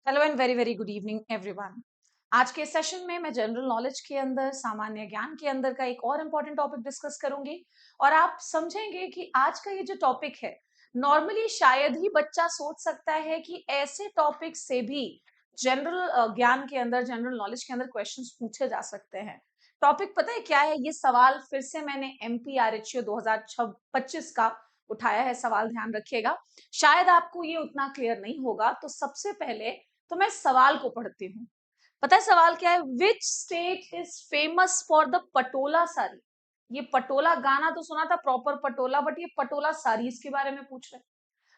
Hello and very very good evening everyone. आज के session में मैं जनरल नॉलेज के अंदर सामान्य ज्ञान के अंदर का एक और इम्पोर्टेंट टॉपिक डिस्कस करूंगी और आप समझेंगे कि आज का ये जो टॉपिक है नॉर्मली शायद ही बच्चा सोच सकता है कि ऐसे टॉपिक से भी जनरल ज्ञान के अंदर जनरल नॉलेज के अंदर क्वेश्चंस पूछे जा सकते हैं। टॉपिक पता है क्या है? ये सवाल फिर से मैंने एमपीआरएचयू 2025 का उठाया है। सवाल ध्यान रखिएगा, शायद आपको ये उतना क्लियर नहीं होगा, तो सबसे पहले तो मैं सवाल को पढ़ती हूँ। पता है सवाल क्या है? Which state is famous for the Patola sari? ये पटोला गाना तो सुना था, प्रॉपर पटोला, बट ये पटोला साड़ीज के बारे में पूछ रहे हैं।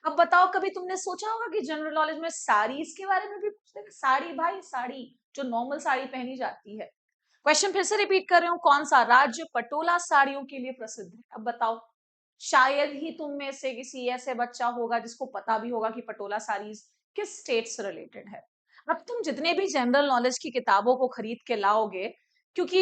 अब बताओ, कभी तुमने सोचा होगा कि जनरल नॉलेज में साड़ीज के बारे में भी पूछते हैं? साड़ी भाई, साड़ी जो नॉर्मल साड़ी पहनी जाती है। क्वेश्चन फिर से रिपीट कर रही हूँ, कौन सा राज्य पटोला साड़ियों के लिए प्रसिद्ध है? अब बताओ, शायद ही तुम में से किसी ऐसे बच्चा होगा जिसको पता भी होगा कि पटोला साड़ीज किस स्टेट से रिलेटेड है। अब तुम जितने भी जनरल नॉलेज की किताबों को खरीद के लाओगे, क्योंकि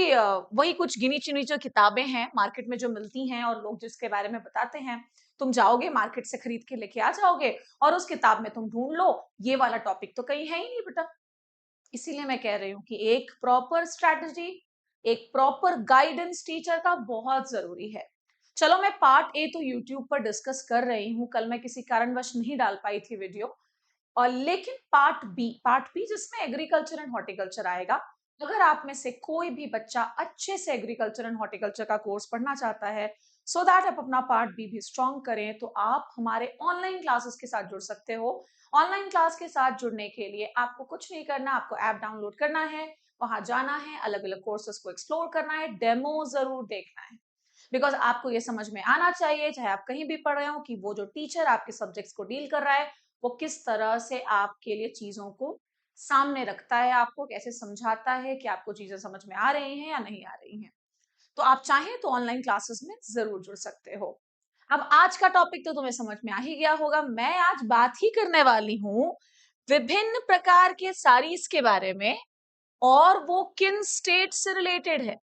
वही कुछ गिनी चुनी जो किताबें हैं मार्केट में जो मिलती हैं और लोग जिसके बारे में बताते हैं, तुम जाओगे मार्केट से खरीद के लेके आ जाओगे और उस किताब में तुम ढूंढ लो, ये वाला टॉपिक तो कहीं है ही नहीं बेटा। इसीलिए मैं कह रही हूँ कि एक प्रॉपर स्ट्रैटेजी, एक प्रॉपर गाइडेंस टीचर का बहुत जरूरी है। चलो, मैं पार्ट ए तो यूट्यूब पर डिस्कस कर रही हूँ, कल मैं किसी कारणवश नहीं डाल पाई थी वीडियो। और लेकिन पार्ट बी जिसमें एग्रीकल्चर एंड हॉर्टिकल्चर आएगा। अगर आप में से कोई भी बच्चा अच्छे से एग्रीकल्चर एंड हॉर्टिकल्चर का कोर्स पढ़ना चाहता है, सो दैट आप अपना पार्ट बी भी स्ट्रॉन्ग करें, तो आप हमारे ऑनलाइन क्लासेस के साथ जुड़ सकते हो। ऑनलाइन क्लास के साथ जुड़ने के लिए आपको कुछ नहीं करना, आपको ऐप डाउनलोड करना है, वहां जाना है, अलग अलग कोर्सेस को एक्सप्लोर करना है, डेमो जरूर देखना है। बिकॉज आपको ये समझ में आना चाहिए, चाहे आप कहीं भी पढ़ रहे हो, कि वो जो टीचर आपके सब्जेक्ट्स को डील कर रहा है वो किस तरह से आपके लिए चीजों को सामने रखता है, आपको कैसे समझाता है कि आपको चीजें समझ में आ रही हैं या नहीं आ रही हैं। तो आप चाहें तो ऑनलाइन क्लासेस में जरूर जुड़ सकते हो। अब आज का टॉपिक तो तुम्हें समझ में आ ही गया होगा। मैं आज बात ही करने वाली हूं विभिन्न प्रकार के साड़ीज के बारे में, और वो किन स्टेट से रिलेटेड है।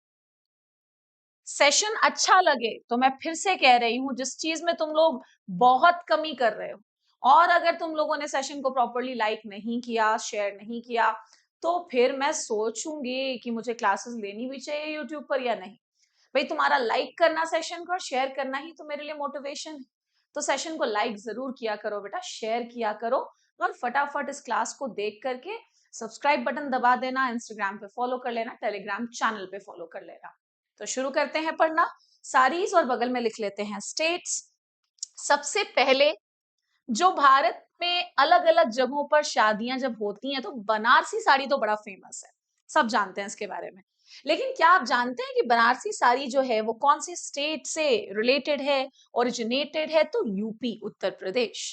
सेशन अच्छा लगे तो मैं फिर से कह रही हूं, जिस चीज में तुम लोग बहुत कमी कर रहे हो, और अगर तुम लोगों ने सेशन को प्रॉपरली लाइक नहीं किया, शेयर नहीं किया, तो फिर मैं सोचूंगी कि मुझे क्लासेस लेनी भी चाहिए यूट्यूब पर या नहीं। भाई, तुम्हारा लाइक करना सेशन को और शेयर करना ही तो मेरे लिए मोटिवेशन है। तो सेशन को लाइक जरूर किया करो बेटा, शेयर किया करो, और फटाफट इस क्लास को देख करके सब्सक्राइब बटन दबा देना, इंस्टाग्राम पे फॉलो कर लेना, टेलीग्राम चैनल पे फॉलो कर लेना। तो शुरू करते हैं पढ़ना। सारीज और बगल में लिख लेते हैं स्टेट्स। सबसे पहले, जो भारत में अलग अलग जगहों पर शादियां जब होती हैं तो बनारसी साड़ी तो बड़ा फेमस है, सब जानते हैं इसके बारे में। लेकिन क्या आप जानते हैं कि बनारसी साड़ी जो है वो कौन सी स्टेट से रिलेटेड है, ओरिजिनेटेड है? तो यूपी, उत्तर प्रदेश।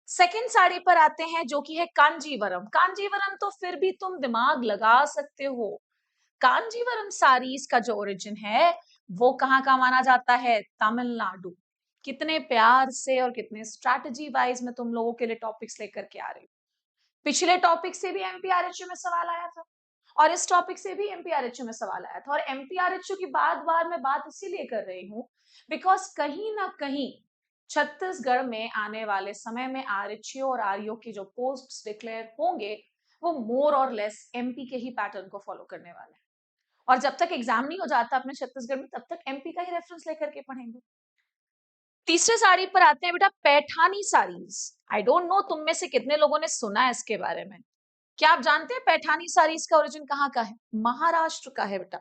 सेकंड साड़ी पर आते हैं, जो कि है कांजीवरम। कांजीवरम तो फिर भी तुम दिमाग लगा सकते हो। कांजीवरम साड़ीज का जो ओरिजिन है वो कहाँ का माना जाता है? तमिलनाडु। कितने प्यार से और कितने स्ट्रैटेजी वाइज में तुम लोगों के लिए टॉपिक्स लेकर के आ रही हूँ। पिछले टॉपिक से भी एमपीआरएचयू में सवाल आया था, और इस टॉपिक से भी एमपीआरएचयू में सवाल आया था। और एमपीआरएचयू की बार बार मैं बात इसीलिए कर रही हूँ, बिकॉज कहीं ना कहीं छत्तीसगढ़ में आने वाले समय में आरएचयू और आरयू की जो पोस्ट डिक्लेयर होंगे, वो मोर और लेस एमपी के ही पैटर्न को फॉलो करने वाले हैं। और जब तक एग्जाम नहीं हो जाता अपने छत्तीसगढ़ में, तब तक एमपी का ही रेफरेंस लेकर के पढ़ेंगे। तीसरे साड़ी पर आते हैं बेटा, Paithani saris. I don't know तुम में से कितने लोगों ने सुना है इसके बारे में। क्या आप जानते हैं पैठानी साड़ीज का ओरिजिन कहाँ का है? महाराष्ट्र का है बेटा।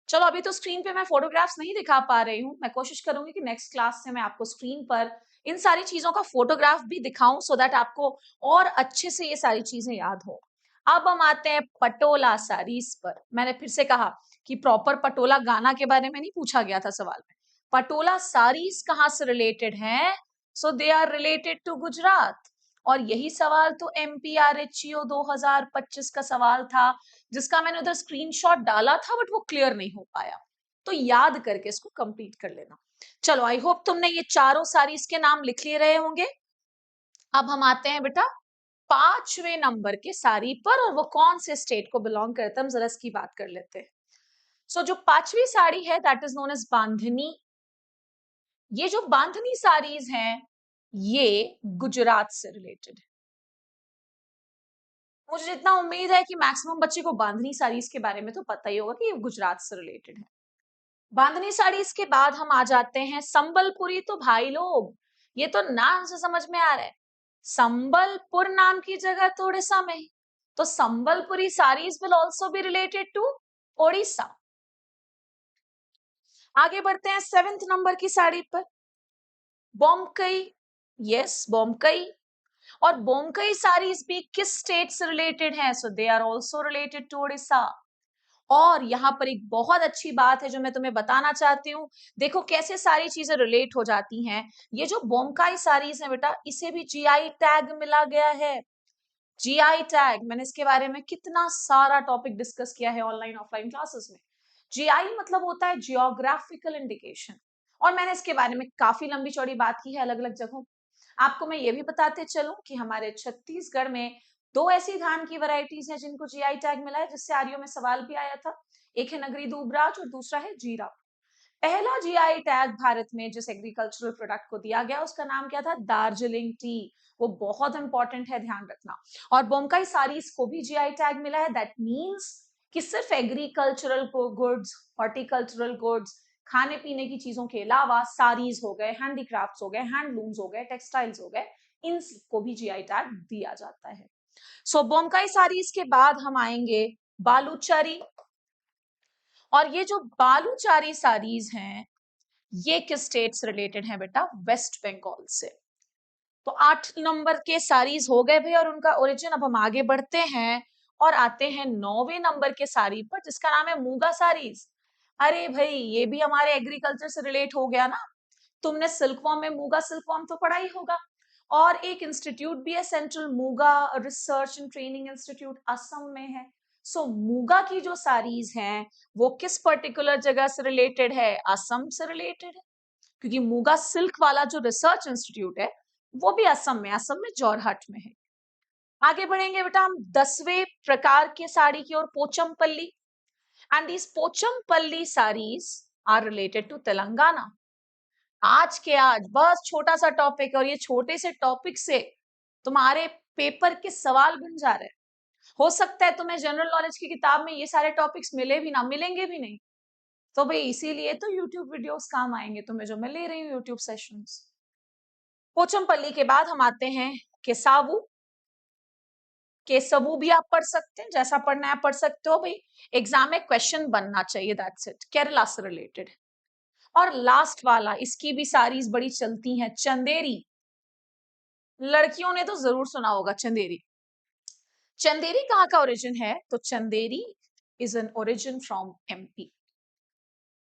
चलो, अभी तो स्क्रीन पे मैं फोटोग्राफ्स नहीं दिखा पा रही हूँ, मैं कोशिश करूंगी कि नेक्स्ट क्लास से मैं आपको स्क्रीन पर इन सारी चीजों का फोटोग्राफ भी दिखाऊं, सो दैट आपको और अच्छे से ये सारी चीजें याद हो। अब हम आते हैं पटोला साड़ीज पर। मैंने फिर से कहा कि प्रॉपर पटोला गाना के बारे में नहीं पूछा गया था सवाल में। पटोला साड़ीज कहाँ से रिलेटेड हैं? So they are related to Gujarat. और यही सवाल तो एमपीआरएचयू 2025 का सवाल था, जिसका मैंने उधर स्क्रीनशॉट डाला था, बट वो क्लियर नहीं हो पाया। तो याद करके इसको कंप्लीट कर लेना। चलो, आई होप तुमने ये चारों साड़ीज के नाम लिख लिए रहे होंगे। अब हम आते हैं बेटा पांचवें नंबर के साड़ी पर, और वो कौन से स्टेट को बिलोंग करता है, हम जरा इसकी बात कर लेते हैं। सो जो पांचवी साड़ी है दैट इज नोन एज बांधनी। ये जो बांधनी साड़ीज हैं, ये गुजरात से रिलेटेड है। मुझे जितना उम्मीद है कि मैक्सिमम बच्चे को बांधनी साड़ीज के बारे में तो पता ही होगा कि ये गुजरात से रिलेटेड है। बांधनी साड़ीज के बाद हम आ जाते हैं संबलपुरी। तो भाई लोग, ये तो नाम से समझ में आ रहा है, संबलपुर नाम की जगह तो उड़ीसा में ही, तो Sambalpuri sarees will also be related to Odisha. आगे बढ़ते हैं 7th नंबर की साड़ी पर, बोमकई। यस, बोमकई। और बोमकई साड़ीज भी किस स्टेट से रिलेटेड है? So they are also related to Odisha. और यहाँ पर एक बहुत अच्छी बात है जो मैं तुम्हें बताना चाहती हूँ। देखो कैसे सारी चीजें रिलेट हो जाती हैं। ये जो बोमकाई साड़ीज है बेटा, इसे भी जीआई टैग मिला गया है। जीआई टैग, मैंने इसके बारे में कितना सारा टॉपिक डिस्कस किया है ऑनलाइन ऑफलाइन क्लासेस में। जीआई मतलब होता है जियोग्राफिकल इंडिकेशन, और मैंने इसके बारे में काफी लंबी चौड़ी बात की है अलग अलग जगहों। आपको मैं ये भी बताते चलूं कि हमारे छत्तीसगढ़ में दो ऐसी धान की वैरायटीज हैं जिनको जीआई टैग मिला है, जिससे आरयू में सवाल भी आया था। एक है नगरी दूबराज और दूसरा है जीरा। पहला जीआई टैग भारत में जिस एग्रीकल्चरल प्रोडक्ट को दिया गया उसका नाम क्या था? दार्जिलिंग टी। वो बहुत इंपॉर्टेंट है, ध्यान रखना। और बोमकाई साड़ीज को भी जीआई टैग मिला है। दैट मीन्स कि सिर्फ एग्रीकल्चरल गुड्स, हॉर्टिकल्चरल गुड्स, खाने पीने की चीजों के अलावा साड़ीज हो गए, हैंडीक्राफ्ट्स हो गए, हैंडलूम्स हो गए, टेक्सटाइल्स हो गए, इन को भी जीआई टैग दिया जाता है। सो बोमकाई साड़ीज के बाद हम आएंगे बालूचारी। और ये जो बालूचारी साड़ीज हैं, ये किस स्टेट से रिलेटेड है बेटा? वेस्ट बंगाल से। तो 8 नंबर के साड़ीज हो गए भाई और उनका ओरिजिन। अब हम आगे बढ़ते हैं और आते हैं 9वें नंबर के साड़ी पर, जिसका नाम है मूगा साड़ीज। अरे भाई, ये भी हमारे एग्रीकल्चर से रिलेट हो गया ना। तुमने सिल्कवॉर्म में मूगा सिल्कवॉर्म तो पढ़ा ही होगा। और एक इंस्टीट्यूट भी है, central Muga research and training institute, Assam में है। सो मूगा की जो साड़ीज हैं वो किस पर्टिकुलर जगह से रिलेटेड है? असम से रिलेटेड है, क्योंकि मूगा सिल्क वाला जो रिसर्च इंस्टीट्यूट है वो भी असम में जोरहट में है। आगे बढ़ेंगे बेटा हम 10वें प्रकार के साड़ी की ओर, Pochampalli. And these Pochampalli saris are related to Telangana. आज के आज बस छोटा सा टॉपिक, और ये छोटे से टॉपिक से तुम्हारे पेपर के सवाल बन जा रहे हैं। हो सकता है तुम्हें जनरल नॉलेज की किताब में ये सारे टॉपिक्स मिले भी ना, मिलेंगे भी नहीं। तो भाई इसीलिए तो यूट्यूब वीडियोस काम आएंगे तुम्हें, जो मैं ले रही हूँ यूट्यूब सेशंस। पोचमपल्ली के बाद हम आते हैं केसावू। केसवू भी आप पढ़ सकते हैं, जैसा पढ़ना है पढ़ सकते हो भाई, एग्जाम में क्वेश्चन बनना चाहिए, दैट्स इट। केरला से रिलेटेड। और लास्ट वाला, इसकी भी सारीज बड़ी चलती हैं, चंदेरी। लड़कियों ने तो जरूर सुना होगा चंदेरी। चंदेरी कहाँ का ओरिजिन है? तो Chanderi is an origin from MP.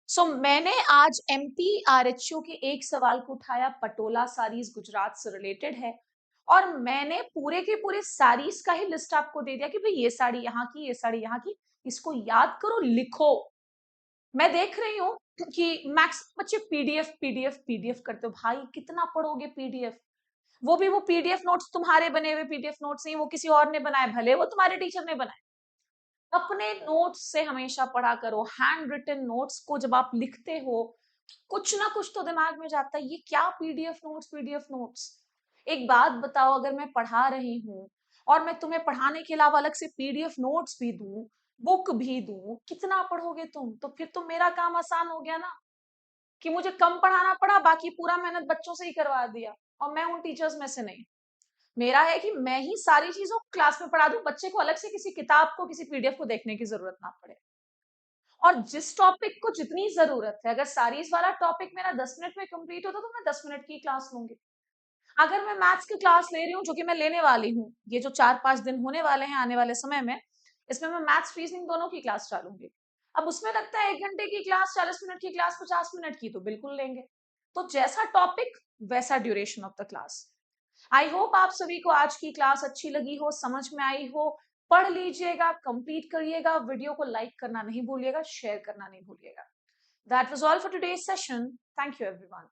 So मैंने आज एमपी आरएचओ के एक सवाल को उठाया, पटोला साड़ीज गुजरात से रिलेटेड है। और मैंने पूरे के पूरे साड़ीज का ही लिस्ट आपको दे दिया कि भाई ये साड़ी यहाँ की, ये साड़ी यहाँ की, इसको याद करो, लिखो। मैं देख रही हूँ कि मैक्स बच्चे पीडीएफ पीडीएफ पीडीएफ करते हो। भाई कितना पढ़ोगे पीडीएफ? वो भी वो पीडीएफ नोट्स तुम्हारे बने हुए पीडीएफ नोट्स नहीं, वो किसी और ने बनाए, भले वो तुम्हारे टीचर ने बनाए। अपने नोट्स से हमेशा पढ़ा करो। हैंड रिटन नोट्स को जब आप लिखते हो, कुछ ना कुछ तो दिमाग में जाता है, ये क्या पीडीएफ नोट्स पीडीएफ नोट्स। एक बात बताओ, अगर मैं पढ़ा रही हूँ और मैं तुम्हें पढ़ाने के अलावा अलग से पीडीएफ नोट्स भी दूं, बुक भी दूं, कितना पढ़ोगे तुम? तो फिर तो मेरा काम आसान हो गया ना, कि मुझे कम पढ़ाना पड़ा, बाकी पूरा मेहनत बच्चों से ही करवा दिया। और मैं उन टीचर्स में से नहीं। मेरा है कि मैं ही सारी चीजों क्लास में पढ़ा दूं, बच्चे को अलग से किसी किताब को, किसी पीडीएफ को देखने की जरूरत ना पड़े। और जिस टॉपिक को जितनी जरूरत है, अगर सारीज वाला टॉपिक मेरा 10 मिनट में कंप्लीट होता तो मैं 10 मिनट की क्लास लूंगी। अगर मैं मैथ्स की क्लास ले रही हूँ, जो कि मैं लेने वाली हूँ, ये जो 4-5 दिन होने वाले हैं आने वाले समय में, इसमें मैं मैथ्स रीजनिंग दोनों की क्लास डालूंगी। अब उसमें लगता है 1 घंटे की क्लास, 40 मिनट की क्लास, 50 मिनट की, तो बिल्कुल लेंगे। तो जैसा टॉपिक वैसा duration of the class. I hope आप सभी को आज की क्लास अच्छी लगी हो, समझ में आई हो। पढ़ लीजिएगा, कंप्लीट करिएगा, वीडियो को लाइक करना नहीं भूलिएगा, शेयर करना नहीं भूलिएगा। That was all for today's session. Thank you everyone.